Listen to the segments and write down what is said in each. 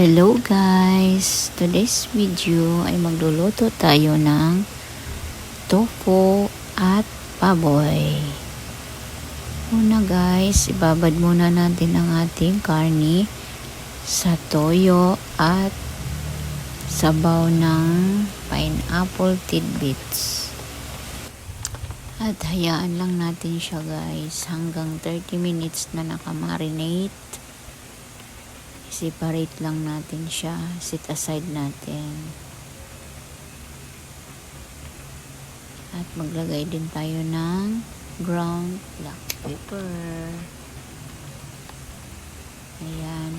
Hello guys! Today's video ay magluluto tayo ng tofu at baboy. Una guys, ibabad muna natin ang ating karni sa toyo at sabaw ng pineapple tidbits. At hayaan lang natin siya guys hanggang 30 minutes na nakamarinate. Separate lang natin siya, set aside natin. At maglagay din tayo ng ground black pepper. Ayan.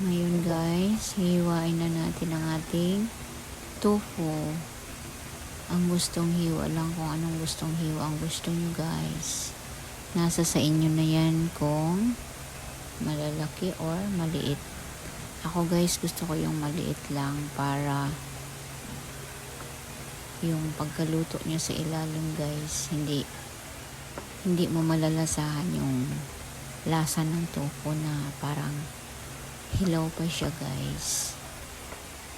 Ngayon guys, hiwain na natin ang ating tofu. Ang gustong hiwa lang, kung anong gustong hiwa ang gusto nyo guys. Nasa sa inyo na yan kung malalaki or maliit. Ako guys, gusto ko yung maliit lang para yung pagkaluto niya sa ilalim guys, hindi mo malalasahan yung lasa ng tofu na parang hilaw pa siya guys.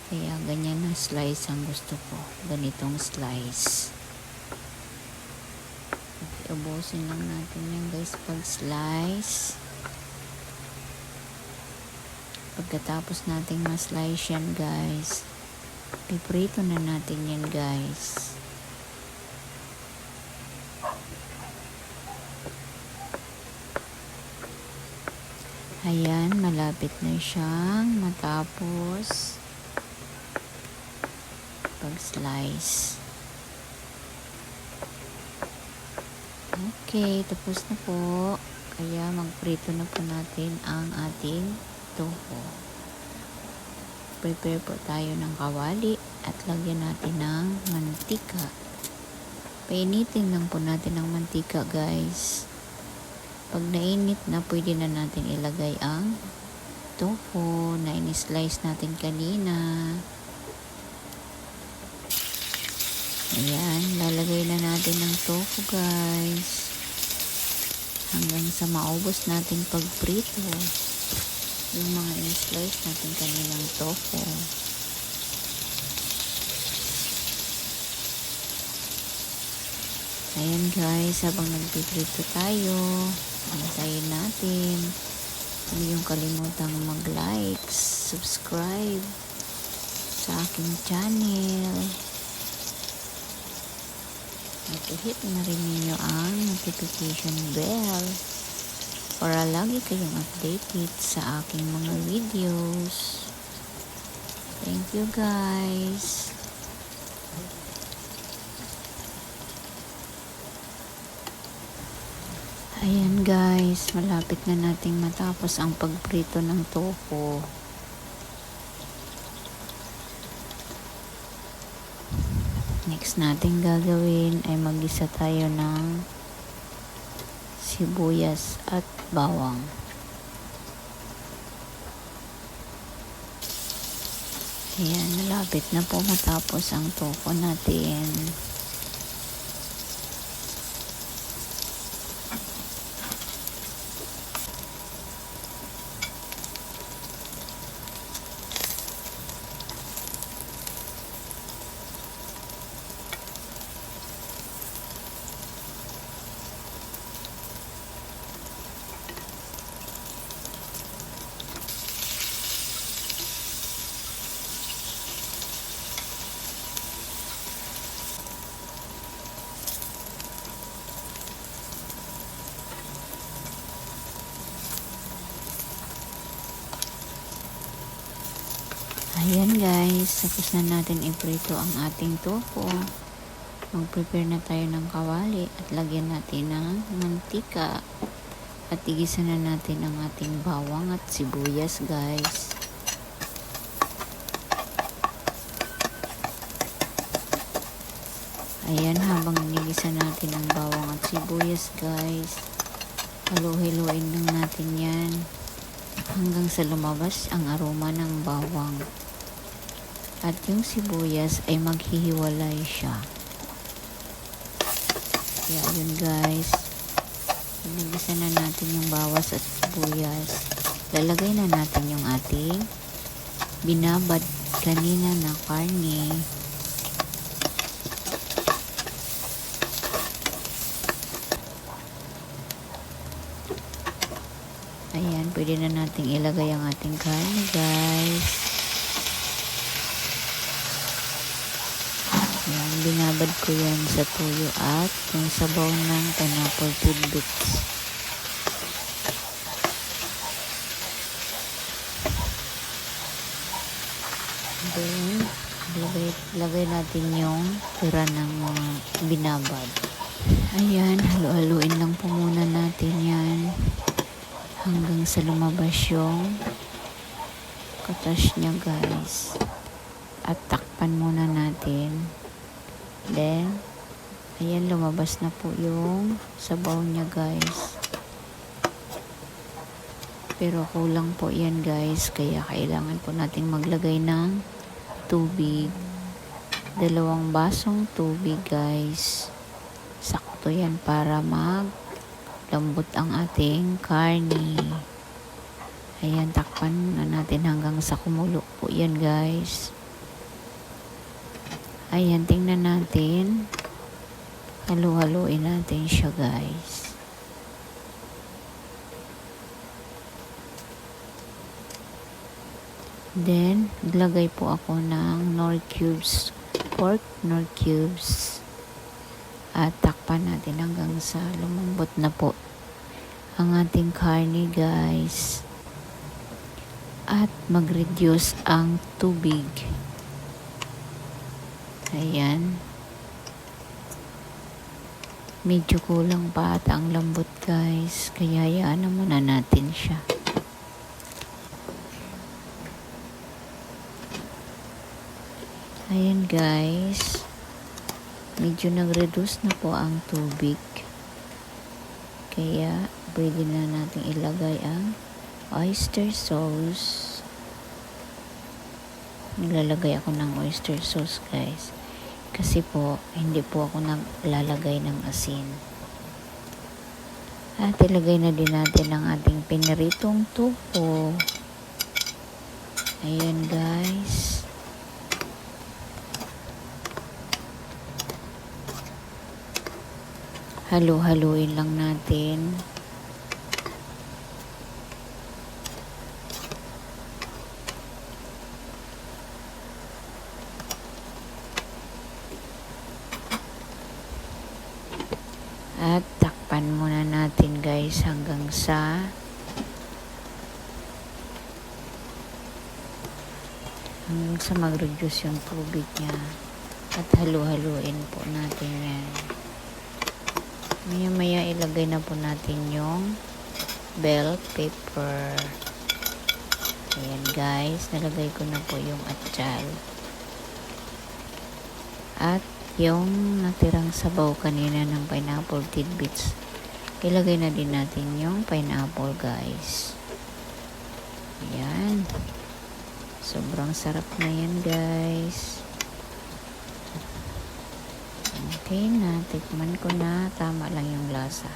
Kaya ganyan na slice ang gusto ko. Ganitong slice. Ubusin lang natin yan guys pag slice. Pagkatapos nating ma-slice yan guys, piprito na natin yan guys. Ayan, malapit na siyang matapos pag slice. Okay, tapos na po. Kaya magprito na po natin ang ating tofu. Prepare po tayo ng kawali at lagyan natin ng mantika. Painitin lang po natin ang mantika guys. Pag nainit na, pwede na natin ilagay ang tofu na in-slice natin kanina. Ayan, lalagay na natin ng tofu guys hanggang sa maubos natin pagprito yung mga in-slice natin kaninang tofu. Ayan guys, habang nagpiprito tayo, antayin natin. Huwag yung kalimutang mag-like, subscribe sa aking channel. At i-hit na rin ninyo ang notification bell para lagi kayong updated sa aking mga videos. Thank you guys. Ayan guys, malapit na nating matapos ang pagprito ng tofu. Next natin gagawin ay mag-isa tayo ng sibuyas at bawang. Ayan, malapit na po matapos ang tofu natin. Ayan guys, tapos na natin iprito ang ating tofu. Mag-prepare na tayo ng kawali at lagyan natin ng mantika. At igisa na natin ang ating bawang at sibuyas guys. Ayan, habang inigisa natin ang bawang at sibuyas guys, halu-hiluin lang natin yan hanggang sa lumabas ang aroma ng bawang. At yung sibuyas ay maghihiwalay siya. Kaya yun guys, Pinagisa na natin yung bawas at sibuyas. Lalagay na natin yung ating binabad kanina na karne. Ayan, pwede na nating ilagay ang ating karne, guys. Ayan, binabad ko yan sa tuyo at yung sabaw ng pineapple tidbits. Then, lagay natin yung tira ng mga binabad. Ayan, halu-haluin lang po muna natin yan hanggang sa lumabas yung katas niya, guys. At takpan muna natin. Then, ayan, lumabas na po yung sabaw niya, guys. Pero kulang po yan, guys. Kaya kailangan po nating maglagay ng tubig. 2 basong tubig, guys. Sakto yan para maglambot ang ating karne. Ayan, takpan na natin hanggang sa kumulo po yan, guys. Ayan, tingnan natin. Halu-haluin natin siya, guys. Then, naglagay po ako ng Knorr cubes, pork Knorr cubes. At takpan natin hanggang sa lumambot na po ang ating karne, guys. At mag-reduce ang tubig. Ayan. Medyo kulang pa at ang lambot, guys. Kaya hayaan na muna natin siya. Ayan, guys. Medyo nag-reduce na po ang tubig. Kaya pwede na natin ilagay ang oyster sauce. Naglalagay ako ng oyster sauce, guys. Kasi po, hindi po ako naglalagay ng asin. At ilagay na din natin ang ating piniritong tofu. Ayan, guys. Halu-haluin lang natin. At takpan muna natin, guys, hanggang sa mag-reduce yung tubig niya. At halu-haluin po natin yan. Maya-maya ilagay na po natin yung bell pepper. Ayan, guys. Nalagay ko na po yung atsal. At yung natirang sabaw kanina ng pineapple tidbits. Ilagay na din natin yung pineapple, guys. Ayan. Sobrang sarap na yan, guys. Okay na, tikman ko na, tama lang yung lasa.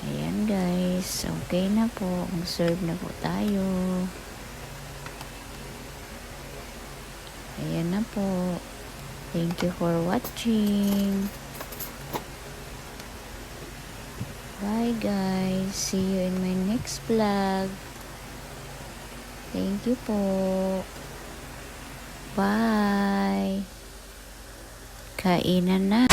Ayan, guys, okay na po, mag-serve na po tayo. Ayan na po. Thank you for watching. Bye, guys, see you in my next vlog. Thank you po. Bye. Kainan na.